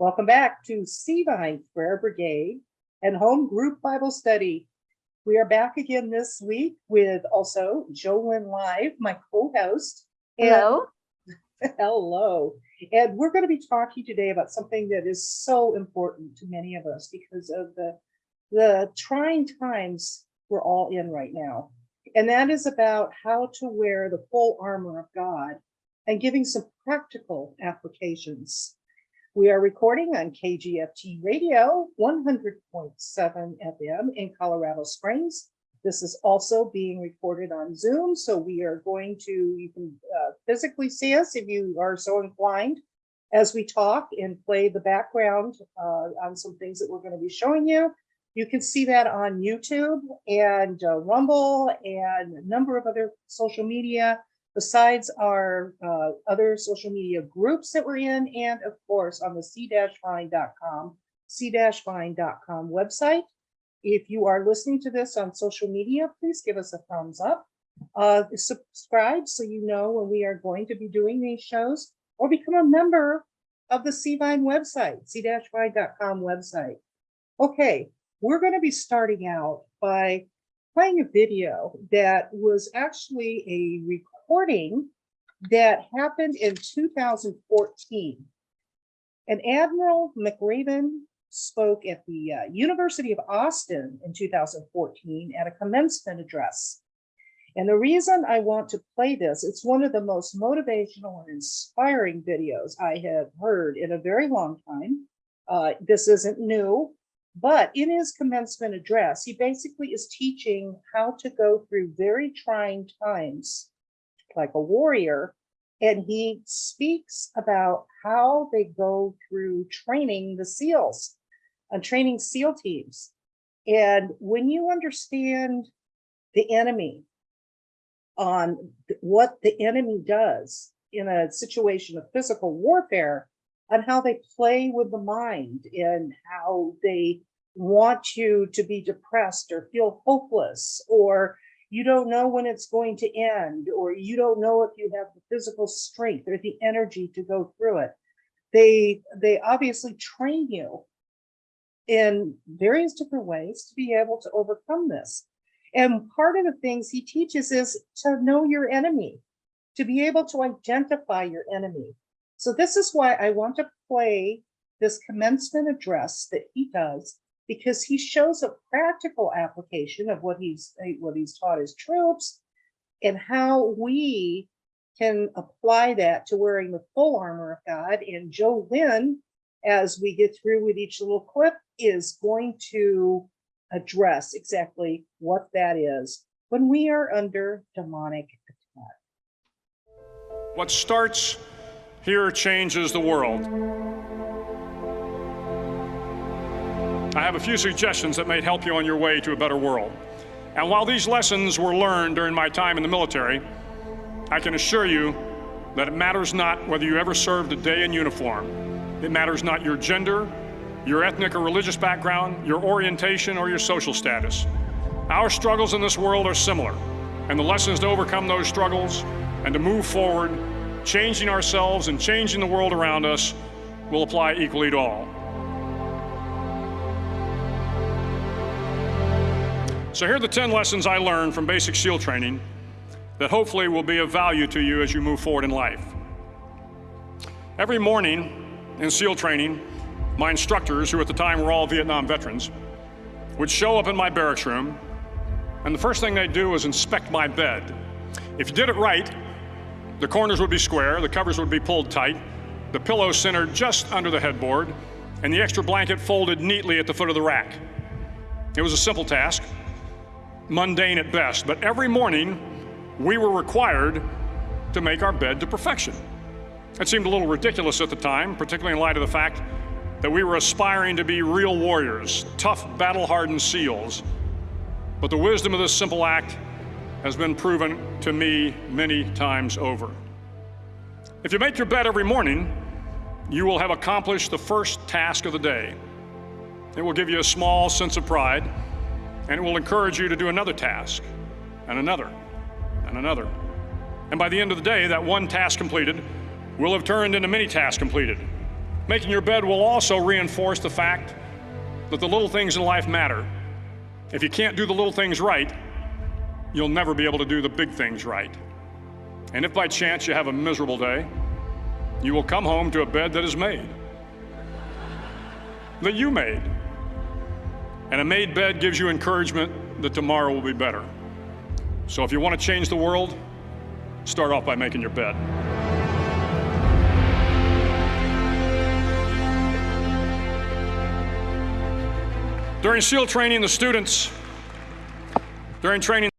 Welcome back to Seavine Prayer Brigade and Home Group Bible Study. We are back again this week with also Jolyn Live, my co-host. Hello. Hello. And we're going to be talking today about something that is so important to many of us because of the trying times we're all in right now. And that is about how to wear the full armor of God and giving some practical applications. We are recording on KGFT Radio, 100.7 FM in Colorado Springs. This is also being recorded on Zoom, so we are going to, you can physically see us if you are so inclined as we talk and play the background on some things that we're going to be showing you. You can see that on YouTube and Rumble and a number of other social media, besides our other social media groups that we're in, and of course on the c-vine.com website. If you are listening to this on social media, please give us a thumbs up. Subscribe so you know when we are going to be doing these shows, or become a member of the C-Vine website, c-vine.com website. Okay, we're going to be starting out by playing a video that was actually a recording that happened in 2014. And Admiral McRaven spoke at the University of Austin in 2014 at a commencement address. And the reason I want to play this, it's one of the most motivational and inspiring videos I have heard in a very long time. This isn't new, but in his commencement address, he basically is teaching how to go through very trying times like a warrior. And he speaks about how they go through training the SEALs and training SEAL teams. And when you understand the enemy, on what the enemy does in a situation of physical warfare, and how they play with the mind and how they want you to be depressed or feel hopeless, or you don't know when it's going to end, or you don't know if you have the physical strength or the energy to go through it. They obviously train you in various different ways to be able to overcome this. And part of the things he teaches is to know your enemy, to be able to identify your enemy. So this is why I want to play this commencement address that he does, because he shows a practical application of what he's taught his troops and how we can apply that to wearing the full armor of God. And Jolyn, as we get through with each little clip, is going to address exactly what that is when we are under demonic attack. What starts here changes the world. I have a few suggestions that may help you on your way to a better world. And while these lessons were learned during my time in the military, I can assure you that it matters not whether you ever served a day in uniform. It matters not your gender, your ethnic or religious background, your orientation, or your social status. Our struggles in this world are similar, and the lessons to overcome those struggles and to move forward, changing ourselves and changing the world around us, will apply equally to all. So here are the 10 lessons I learned from basic SEAL training that hopefully will be of value to you as you move forward in life. Every morning in SEAL training, my instructors, who at the time were all Vietnam veterans, would show up in my barracks room, and the first thing they'd do was inspect my bed. If you did it right, the corners would be square, the covers would be pulled tight, the pillow centered just under the headboard, and the extra blanket folded neatly at the foot of the rack. It was a simple task, mundane at best, but every morning we were required to make our bed to perfection. It seemed a little ridiculous at the time, particularly in light of the fact that we were aspiring to be real warriors, tough, battle-hardened SEALs. But the wisdom of this simple act has been proven to me many times over. If you make your bed every morning, you will have accomplished the first task of the day. It will give you a small sense of pride, and it will encourage you to do another task, and another, and another. And by the end of the day, that one task completed will have turned into many tasks completed. Making your bed will also reinforce the fact that the little things in life matter. If you can't do the little things right, you'll never be able to do the big things right. And if by chance you have a miserable day, you will come home to a bed that is made, that you made. And a made bed gives you encouragement that tomorrow will be better. So if you want to change the world, start off by making your bed. During SEAL training, the students, during training,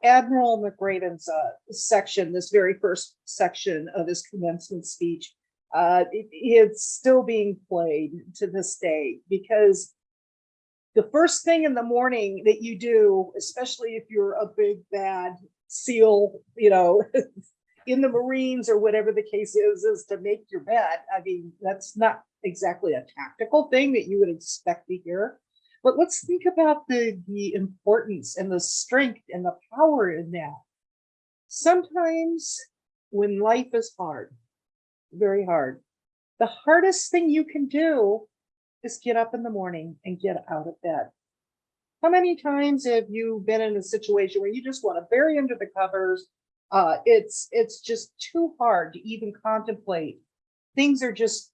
Admiral McRaven's section, this very first section of his commencement speech, it's still being played to this day, because the first thing in the morning that you do, especially if you're a big bad SEAL, in the Marines or whatever the case is to make your bed. I mean, that's not exactly a tactical thing that you would expect to hear. But let's think about the importance and the strength and the power in that. Sometimes when life is hard, very hard, the hardest thing you can do is get up in the morning and get out of bed. How many times have you been in a situation where you just want to bury under the covers? It's just too hard to even contemplate. Things are just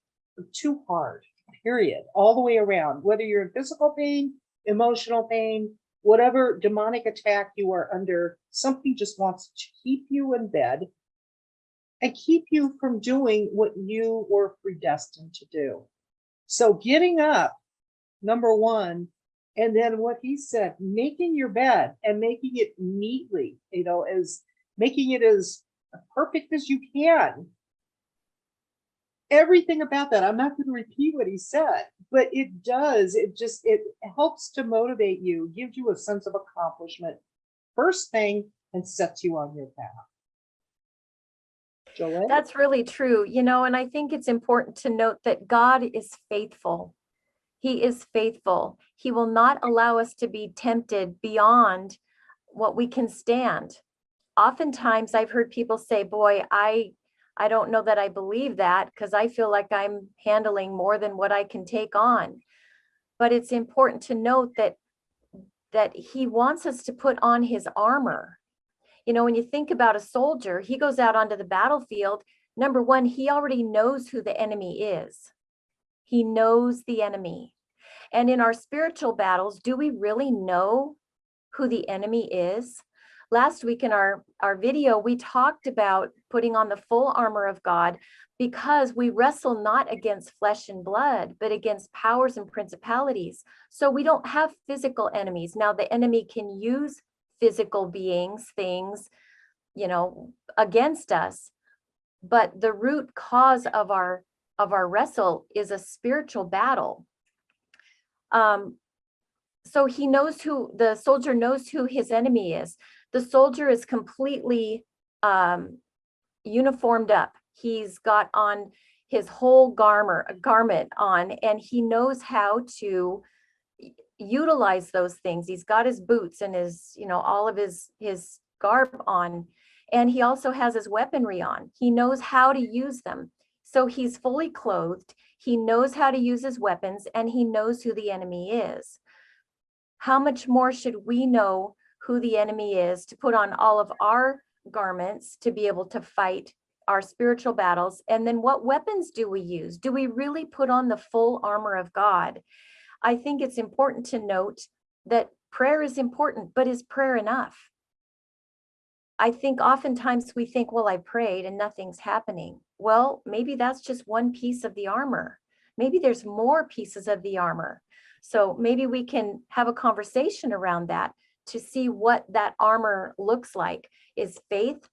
too hard, period, all the way around, whether you're in physical pain, emotional pain, whatever demonic attack you are under, something just wants to keep you in bed and keep you from doing what you were predestined to do. So getting up, number one, and then what he said, making your bed and making it neatly, as making it as perfect as you can. Everything about that, I'm not going to repeat what he said, but it helps to motivate you, gives you a sense of accomplishment, first thing, and sets you on your path. Joelle? That's really true, and I think it's important to note that God is faithful. He is faithful. He will not allow us to be tempted beyond what we can stand. Oftentimes I've heard people say, boy, I don't know that I believe that, because I feel like I'm handling more than what I can take on. But it's important to note that he wants us to put on his armor. When you think about a soldier, he goes out onto the battlefield. Number one, he already knows who the enemy is. He knows the enemy. And in our spiritual battles, do we really know who the enemy is? Last week in our video, we talked about putting on the full armor of God, because we wrestle not against flesh and blood, but against powers and principalities. So we don't have physical enemies. Now, the enemy can use physical beings, things, against us. But the root cause of our wrestle is a spiritual battle. So the soldier knows who his enemy is. The soldier is completely uniformed up. He's got on his whole garment on, and he knows how to utilize those things. He's got his boots and his, all of his garb on, and he also has his weaponry on. He knows how to use them. So he's fully clothed. He knows how to use his weapons, and he knows who the enemy is. How much more should we know who the enemy is, to put on all of our garments to be able to fight our spiritual battles? And then what weapons do we use? Do we really put on the full armor of God? I think it's important to note that prayer is important, but is prayer enough? I think oftentimes we think, well, I prayed and nothing's happening. Well, maybe that's just one piece of the armor. Maybe there's more pieces of the armor. So maybe we can have a conversation around that to see what that armor looks like. Is faith?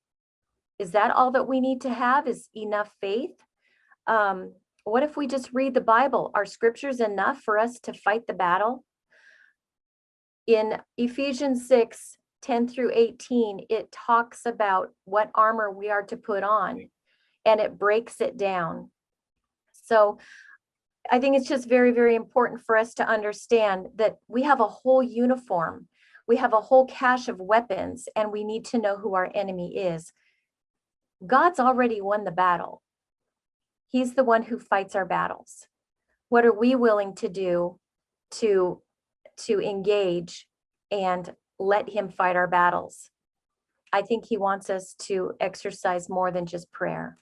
Is that all that we need to have? Is enough faith? What if we just read the Bible? Are scriptures enough for us to fight the battle? In Ephesians 6:10-18, it talks about what armor we are to put on, and it breaks it down. So I think it's just very, very important for us to understand that we have a whole uniform. We have a whole cache of weapons, and we need to know who our enemy is. God's already won the battle. He's the one who fights our battles. What are we willing to do to engage and let him fight our battles? I think he wants us to exercise more than just prayer.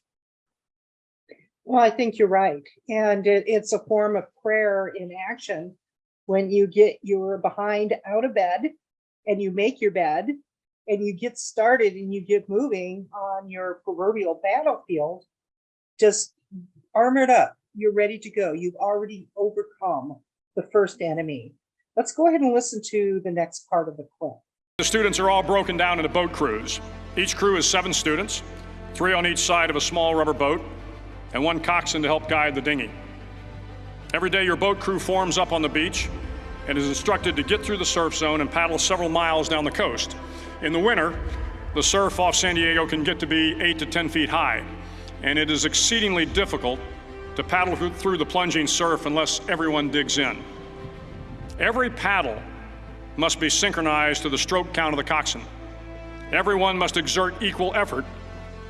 Well, I think you're right. And it's a form of prayer in action when you get your behind out of bed and you make your bed and you get started and you get moving on your proverbial battlefield, just armored up. You're ready to go. You've already overcome the first enemy. Let's go ahead and listen to the next part of the clip. The students are all broken down into boat crews. Each crew is 7 students, 3 on each side of a small rubber boat, and 1 coxswain to help guide the dinghy. Every day your boat crew forms up on the beach and is instructed to get through the surf zone and paddle several miles down the coast. In the winter, the surf off San Diego can get to be 8 to 10 feet high, and it is exceedingly difficult to paddle through the plunging surf unless everyone digs in. Every paddle must be synchronized to the stroke count of the coxswain. Everyone must exert equal effort,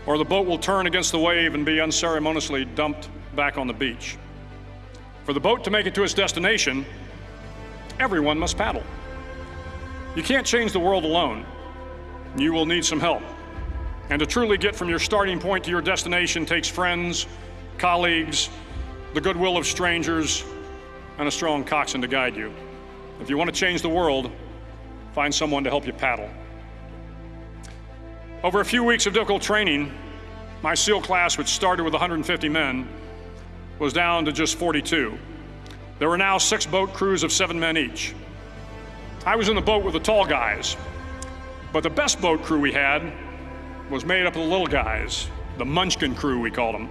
or the boat will turn against the wave and be unceremoniously dumped back on the beach. For the boat to make it to its destination, everyone must paddle. You can't change the world alone. You will need some help. And to truly get from your starting point to your destination takes friends, colleagues, the goodwill of strangers, and a strong coxswain to guide you. If you want to change the world, find someone to help you paddle. Over a few weeks of difficult training, my SEAL class, which started with 150 men, was down to just 42. There were now 6 boat crews of 7 men each. I was in the boat with the tall guys, but the best boat crew we had was made up of the little guys, the Munchkin crew, we called them.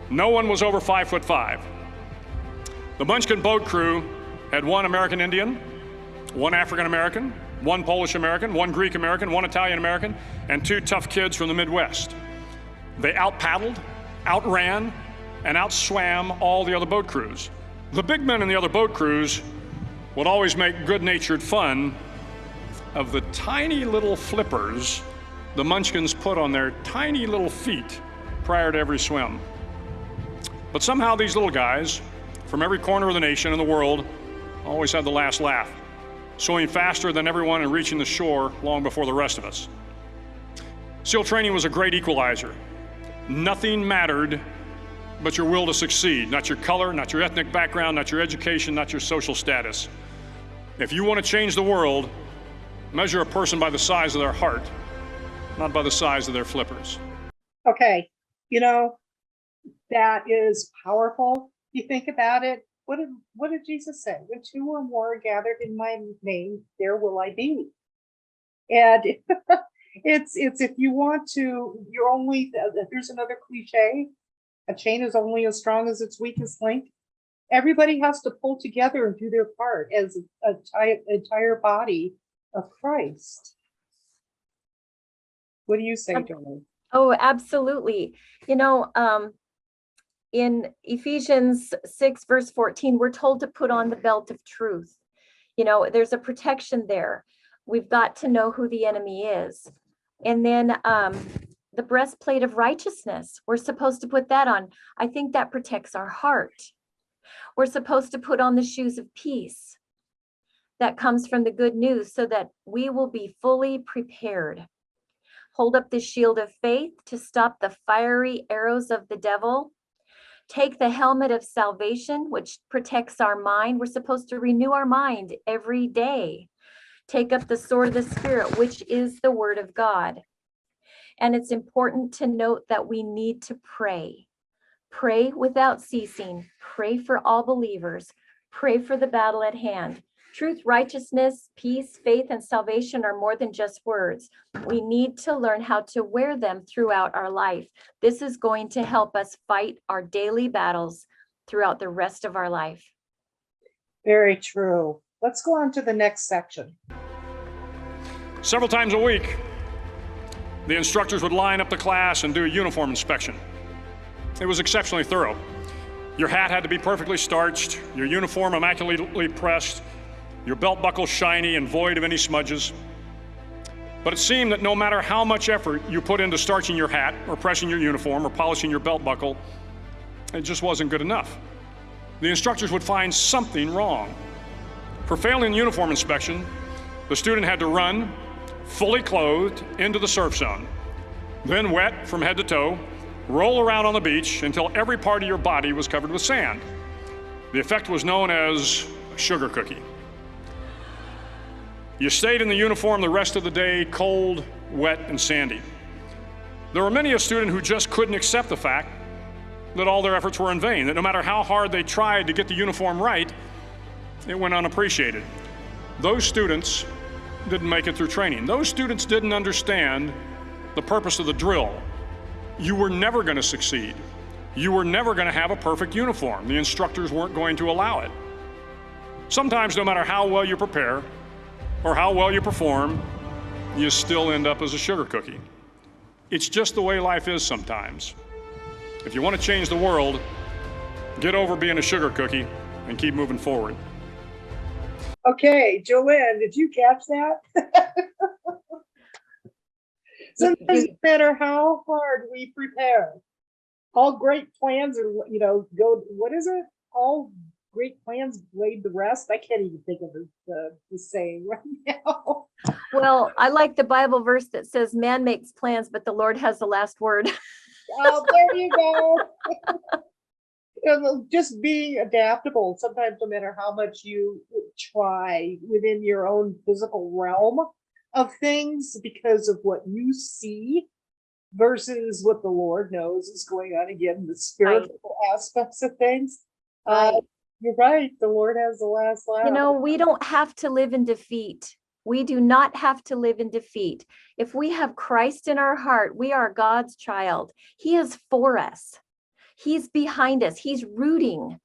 No one was over 5'5". The Munchkin boat crew had 1 American Indian, 1 African American, 1 Polish American, 1 Greek American, 1 Italian American, and 2 tough kids from the Midwest. They out-paddled, outran, and outswam all the other boat crews. The big men in the other boat crews would always make good-natured fun of the tiny little flippers the Munchkins put on their tiny little feet prior to every swim. But somehow these little guys from every corner of the nation and the world always had the last laugh, swimming faster than everyone and reaching the shore long before the rest of us. SEAL training was a great equalizer. Nothing mattered but your will to succeed, not your color, not your ethnic background, not your education, not your social status. If you want to change the world, measure a person by the size of their heart, not by the size of their flippers. Okay, that is powerful. You think about it. What did Jesus say? When 2 or more are gathered in my name, there will I be. And it's if you want to, there's another cliche. A chain is only as strong as its weakest link. Everybody has to pull together and do their part as an entire body of Christ. What do you say, Jolie? Oh, absolutely. In Ephesians 6, verse 14, we're told to put on the belt of truth. There's a protection there. We've got to know who the enemy is. And then the breastplate of righteousness, we're supposed to put that on. I think that protects our heart. We're supposed to put on the shoes of peace that comes from the good news so that we will be fully prepared. Hold up the shield of faith to stop the fiery arrows of the devil. Take the helmet of salvation, which protects our mind. We're supposed to renew our mind every day. Take up the sword of the Spirit, which is the word of God. And it's important to note that we need to pray. Pray without ceasing. Pray for all believers. Pray for the battle at hand. Truth, righteousness, peace, faith, and salvation are more than just words. We need to learn how to wear them throughout our life. This is going to help us fight our daily battles throughout the rest of our life. Very true. Let's go on to the next section. Several times a week, the instructors would line up the class and do a uniform inspection. It was exceptionally thorough. Your hat had to be perfectly starched, your uniform immaculately pressed, your belt buckle shiny and void of any smudges. But it seemed that no matter how much effort you put into starching your hat or pressing your uniform or polishing your belt buckle, It just wasn't good enough. The instructors would find something wrong. For failing the uniform inspection, the student had to run, fully clothed, into the surf zone, then wet from head to toe, roll around on the beach until every part of your body was covered with sand. The effect was known as a sugar cookie. You stayed in the uniform the rest of the day, cold, wet, and sandy. There were many a student who just couldn't accept the fact that all their efforts were in vain, that no matter how hard they tried to get the uniform right, it went unappreciated. Those students didn't make it through training. Those students didn't understand the purpose of the drill. You were never going to succeed. You were never going to have a perfect uniform. The instructors weren't going to allow it. Sometimes, no matter how well you prepare or how well you perform, you still end up as a sugar cookie. It's just the way life is sometimes. If you want to change the world, get over being a sugar cookie and keep moving forward. Okay, Joanne, did you catch that? Sometimes no matter how hard we prepare, all great plans are, go, what is it? All great plans laid to rest. I can't even think of the saying right now. Well, I like the Bible verse that says, man makes plans, but the Lord has the last word. Oh, there you go. Just being adaptable. Sometimes no matter how much you try within your own physical realm of things, because of what you see versus what the Lord knows is going on, again, the spiritual aspects of things. You're right. The Lord has the last laugh. We don't have to live in defeat. We do not have to live in defeat. If we have Christ in our heart, we are God's child. He is for us. He's behind us. He's rooting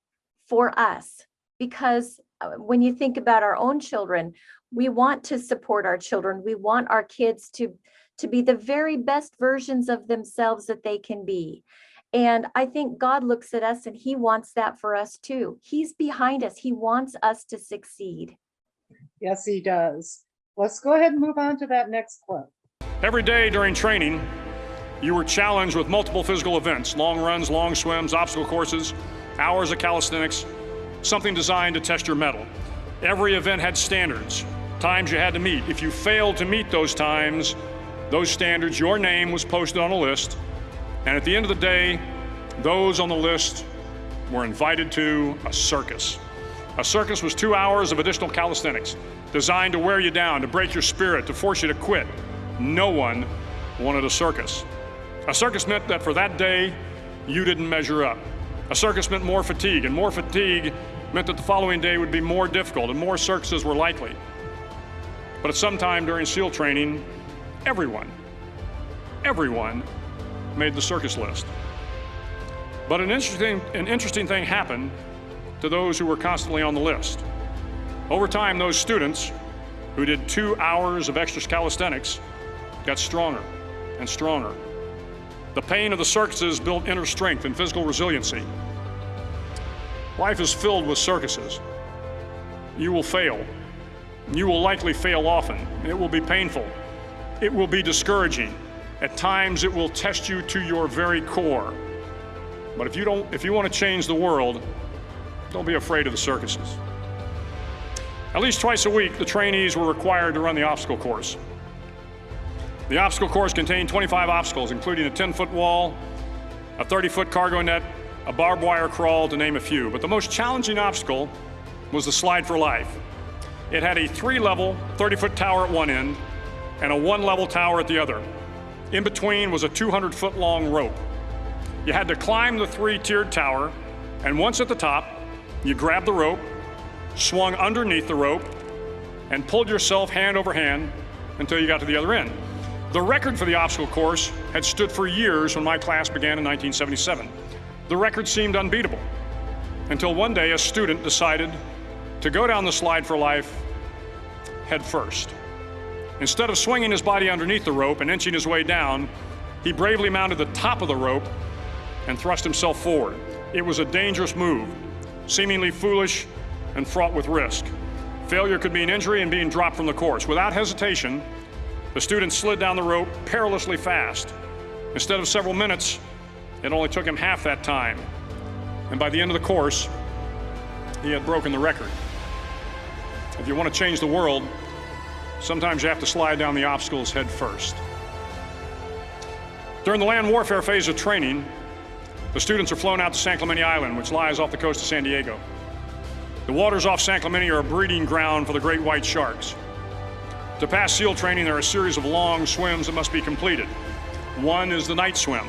for us. Because when you think about our own children, we want to support our children. We want our kids to be the very best versions of themselves that they can be. And I think God looks at us and he wants that for us too. He's behind us. He wants us to succeed. Yes, he does. Let's go ahead and move on to that next clip. Every day during training, you were challenged with multiple physical events: long runs, long swims, obstacle courses, hours of calisthenics, something designed to test your mettle. Every event had standards, times you had to meet. If you failed to meet those times, those standards, your name was posted on a list. And at the end of the day, those on the list were invited to a circus. A circus was 2 hours of additional calisthenics, designed to wear you down, to break your spirit, to force you to quit. No one wanted a circus. A circus meant that for that day, you didn't measure up. A circus meant more fatigue, and more fatigue meant that the following day would be more difficult and more circuses were likely. But at some time during SEAL training, everyone made the circus list. But an interesting thing happened to those who were constantly on the list. Over time, those students who did 2 hours of extra calisthenics got stronger and stronger. The pain of the circuses built inner strength and physical resiliency. Life is filled with circuses. You will fail. You will likely fail often. It will be painful. It will be discouraging. At times, it will test you to your very core. But if you want to change the world, don't be afraid of the circuses. At least twice a week, the trainees were required to run the obstacle course. The obstacle course contained 25 obstacles, including a 10-foot wall, a 30-foot cargo net, a barbed wire crawl, to name a few. But the most challenging obstacle was the slide for life. It had a 3-level, 30-foot tower at one end and a 1-level tower at the other. In between was a 200-foot-long rope. You had to climb the 3-tiered tower, and once at the top, you grabbed the rope, swung underneath the rope, and pulled yourself hand over hand until you got to the other end. The record for the obstacle course had stood for years when my class began in 1977. The record seemed unbeatable until one day a student decided to go down the slide for life head first. Instead of swinging his body underneath the rope and inching his way down, he bravely mounted the top of the rope and thrust himself forward. It was a dangerous move, seemingly foolish and fraught with risk. Failure could mean injury and being dropped from the course. Without hesitation, the student slid down the rope perilously fast. Instead of several minutes, it only took him half that time. And by the end of the course, he had broken the record. If you want to change the world, sometimes you have to slide down the obstacles head first. During the land warfare phase of training, the students are flown out to San Clemente Island, which lies off the coast of San Diego. The waters off San Clemente are a breeding ground for the great white sharks. To pass SEAL training, there are a series of long swims that must be completed. One is the night swim.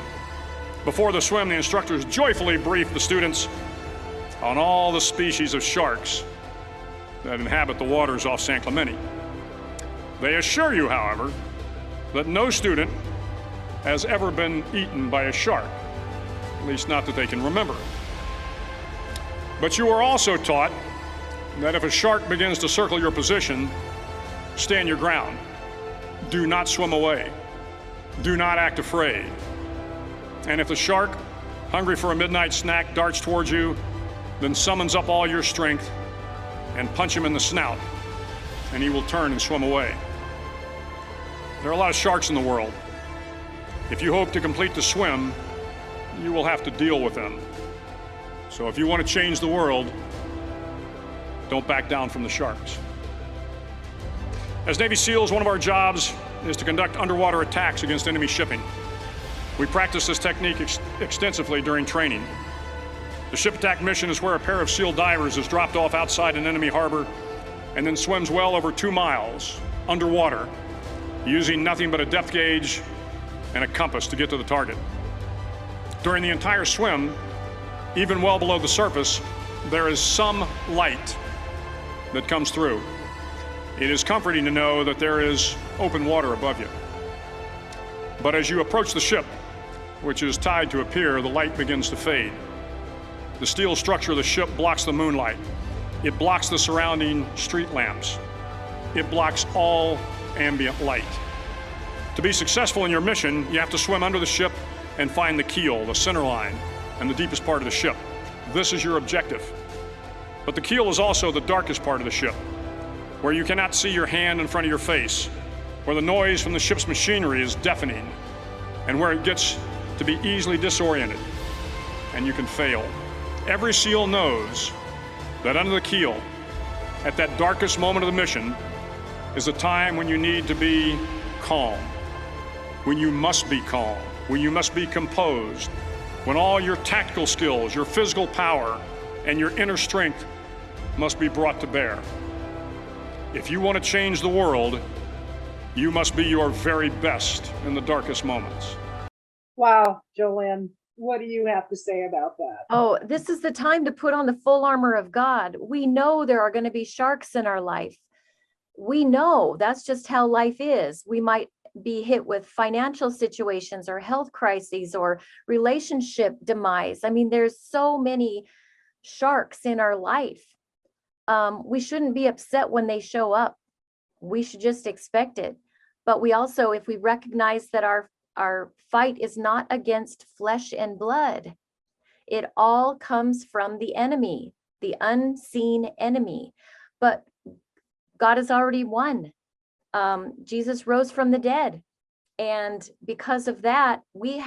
Before the swim, the instructors joyfully brief the students on all the species of sharks that inhabit the waters off San Clemente. They assure you, however, that no student has ever been eaten by a shark, at least not that they can remember. But you are also taught that if a shark begins to circle your position, stand your ground. Do not swim away. Do not act afraid. And if the shark, hungry for a midnight snack, darts towards you, then summons up all your strength and punch him in the snout, and he will turn and swim away. There are a lot of sharks in the world. If you hope to complete the swim, you will have to deal with them. So if you want to change the world, don't back down from the sharks. As Navy SEALs, one of our jobs is to conduct underwater attacks against enemy shipping. We practice this technique extensively during training. The ship attack mission is where a pair of SEAL divers is dropped off outside an enemy harbor and then swims well over 2 miles underwater, using nothing but a depth gauge and a compass to get to the target. During the entire swim, even well below the surface, there is some light that comes through. It is comforting to know that there is open water above you. But as you approach the ship, which is tied to a pier, the light begins to fade. The steel structure of the ship blocks the moonlight. It blocks the surrounding street lamps. It blocks all ambient light. To be successful in your mission, you have to swim under the ship and find the keel, the center line, and the deepest part of the ship. This is your objective. But the keel is also the darkest part of the ship, where you cannot see your hand in front of your face, where the noise from the ship's machinery is deafening, and where it gets to be easily disoriented, and you can fail. Every SEAL knows that under the keel, at that darkest moment of the mission, is a time when you need to be calm, when you must be calm, when you must be composed, when all your tactical skills, your physical power, and your inner strength must be brought to bear. If you want to change the world, you must be your very best in the darkest moments. Wow, Jolynn, what do you have to say about that? Oh, this is the time to put on the full armor of God. We know there are going to be sharks in our life. We know that's just how life is. We might be hit with financial situations or health crises or relationship demise. I mean, there's so many sharks in our life. We shouldn't be upset when they show up. We should just expect it. But we also, if we recognize that our fight is not against flesh and blood, it all comes from the enemy, the unseen enemy. But God has already won. Jesus rose from the dead. And because of that, we've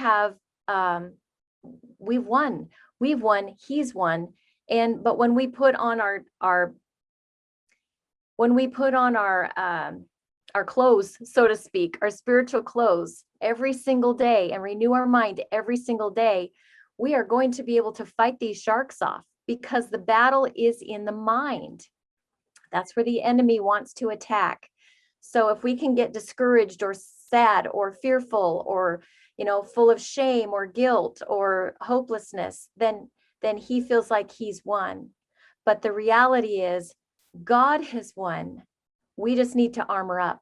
won. We've won, he's won. But when we put on our clothes, so to speak, our spiritual clothes every single day and renew our mind every single day, we are going to be able to fight these sharks off, because the battle is in the mind. That's where the enemy wants to attack. So if we can get discouraged or sad or fearful or, full of shame or guilt or hopelessness, then he feels like he's won. But the reality is God has won. We just need to armor up.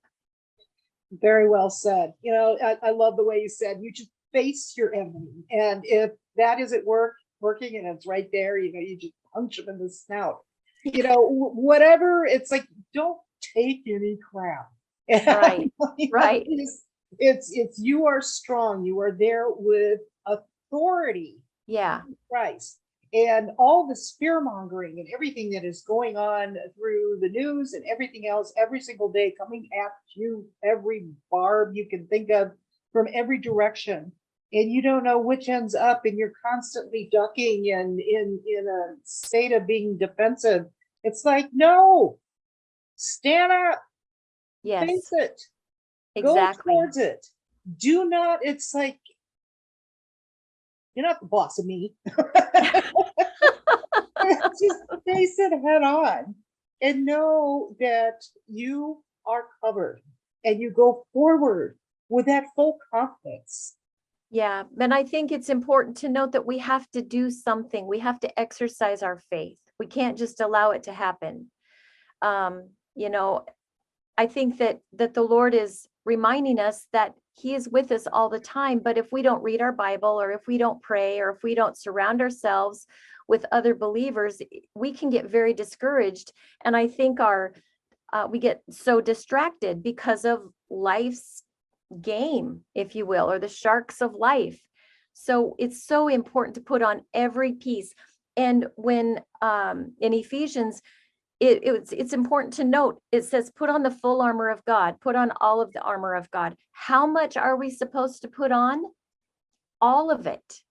Very well said. I love the way you said you just face your enemy. And if that isn't working and it's right there, you just punch them in the snout. Whatever, it's like, don't take any crap. Right, right. It's you are strong. You are there with authority. Yeah. Christ. And all the fear mongering and everything that is going on through the news and everything else every single day coming at you, every barb you can think of from every direction. and you don't know which end's up, and you're constantly ducking and in a state of being defensive. It's like, no, stand up, Yes, face it, exactly. go towards it. Do not, it's like, you're not the boss of me. Just face it head on and know that you are covered, and you go forward with that full confidence. Yeah, and I think it's important to note that we have to do something. We have to exercise our faith. We can't just allow it to happen. You know, I think that the Lord is reminding us that he is with us all the time. But if we don't read our Bible, or if we don't pray, or if we don't surround ourselves with other believers, we can get very discouraged. And I think we get so distracted because of life's game, if you will, or the sharks of life. So it's so important to put on every piece. And when in Ephesians, it's important to note, it says, put on the full armor of God, put on all of the armor of God. How much are we supposed to put on? All of it.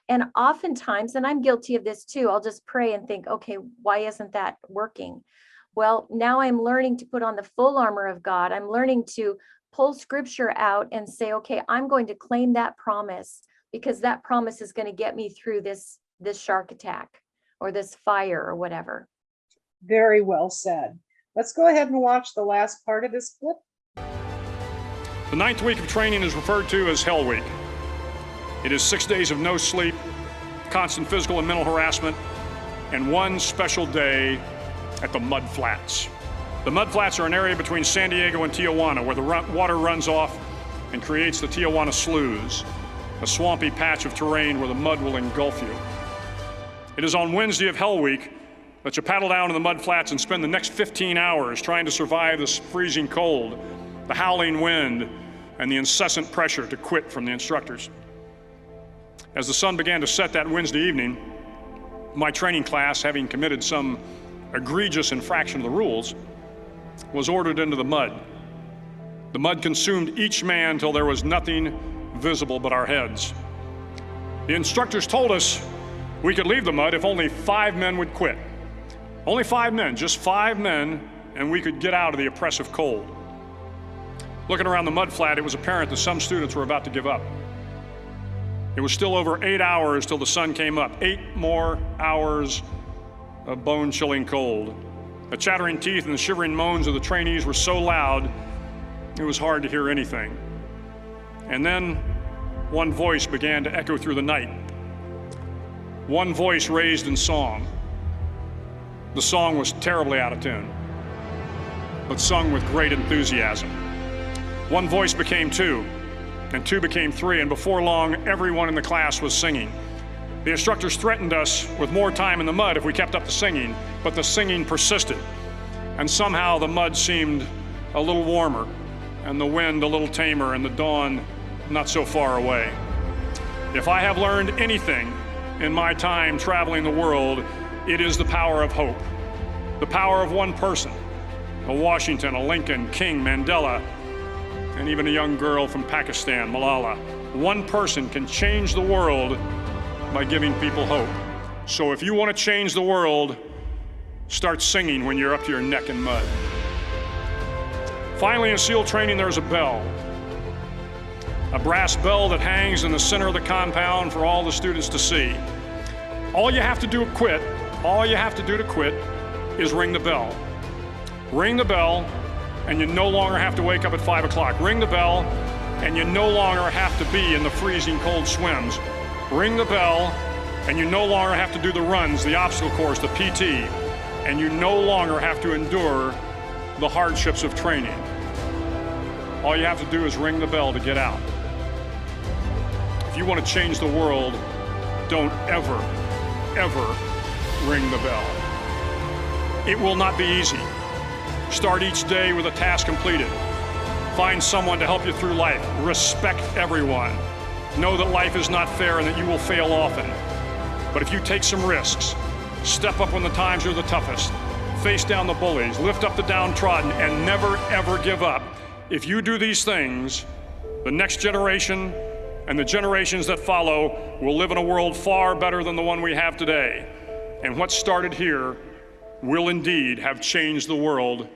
And oftentimes, and I'm guilty of this too, I'll just pray and think, okay, why isn't that working? Well, now I'm learning to put on the full armor of God. I'm learning to pull scripture out and say, okay, I'm going to claim that promise, because that promise is going to get me through this shark attack or this fire or whatever. Very well said. Let's go ahead and watch the last part of this clip. The 9th week of training is referred to as Hell Week. It is 6 days of no sleep, constant physical and mental harassment, and one special day at the Mud Flats. The Mud Flats are an area between San Diego and Tijuana where the water runs off and creates the Tijuana Sloughs, a swampy patch of terrain where the mud will engulf you. It is on Wednesday of Hell Week that you paddle down to the Mud Flats and spend the next 15 hours trying to survive this freezing cold, the howling wind, and the incessant pressure to quit from the instructors. As the sun began to set that Wednesday evening, my training class, having committed some egregious infraction of the rules, was ordered into the mud. The mud consumed each man till there was nothing visible but our heads. The instructors told us we could leave the mud if only 5 men would quit. Only 5 men, just 5 men, and we could get out of the oppressive cold. Looking around the mud flat, it was apparent that some students were about to give up. It was still over 8 hours till the sun came up. 8 more hours of bone-chilling cold. The chattering teeth and the shivering moans of the trainees were so loud, it was hard to hear anything. And then one voice began to echo through the night. One voice raised in song. The song was terribly out of tune, but sung with great enthusiasm. One voice became 2, and 2 became 3, and before long, everyone in the class was singing. The instructors threatened us with more time in the mud if we kept up the singing, but the singing persisted, and somehow the mud seemed a little warmer, and the wind a little tamer, and the dawn not so far away. If I have learned anything in my time traveling the world, it is the power of hope, the power of one person, a Washington, a Lincoln, King, Mandela, and even a young girl from Pakistan, Malala. One person can change the world by giving people hope. So if you want to change the world, start singing when you're up to your neck in mud. Finally, in SEAL training, there's a bell. A brass bell that hangs in the center of the compound for all the students to see. All you have to do to quit is ring the bell. Ring the bell, and you no longer have to wake up at 5 o'clock. Ring the bell, and you no longer have to be in the freezing cold swims. Ring the bell, and you no longer have to do the runs, the obstacle course, the PT, and you no longer have to endure the hardships of training. All you have to do is ring the bell to get out. If you want to change the world, don't ever ring the bell. It will not be easy. Start each day with a task completed. Find someone to help you through life. Respect everyone. Know that life is not fair and that you will fail often. But if you take some risks, step up when the times are the toughest, face down the bullies, lift up the downtrodden, and never ever give up. If you do these things, the next generation and the generations that follow will live in a world far better than the one we have today. And what started here will indeed have changed the world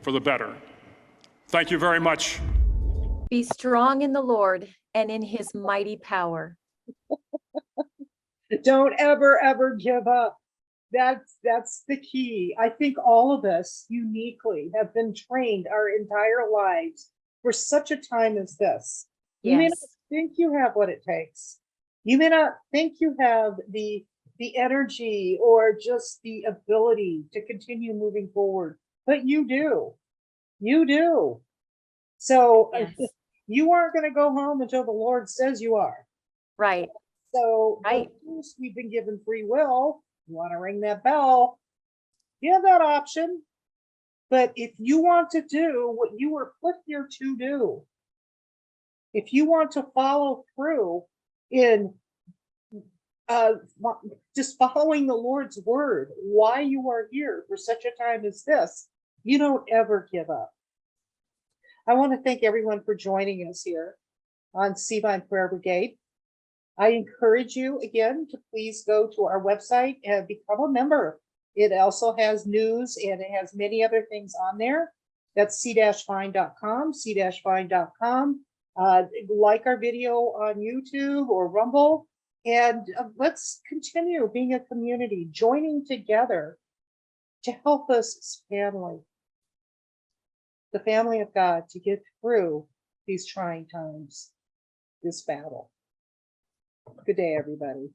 for the better. Thank you very much. Be strong in the Lord and in his mighty power. Don't ever give up. That's the key. I think all of us uniquely have been trained our entire lives for such a time as this. You may not Yes. think you have what it takes. You may not think you have the energy or just the ability to continue moving forward, but you do. You do. So Yes. you aren't going to go home until the Lord says you are. Right. So Right. of course, we've been given free will. You want to ring that bell, you have that option. But if you want to do what you were put here to do, if you want to follow through in just following the Lord's word, why you are here for such a time as this, you don't ever give up. I want to thank everyone for joining us here on Seavine Prayer Brigade. I encourage you again to please go to our website and become a member. It also has news and it has many other things on there. That's c-fine.com, c-fine.com. Like our video on YouTube or Rumble, and let's continue being a community, joining together to help us as family, the family of God, to get through these trying times, this battle. Good day, everybody.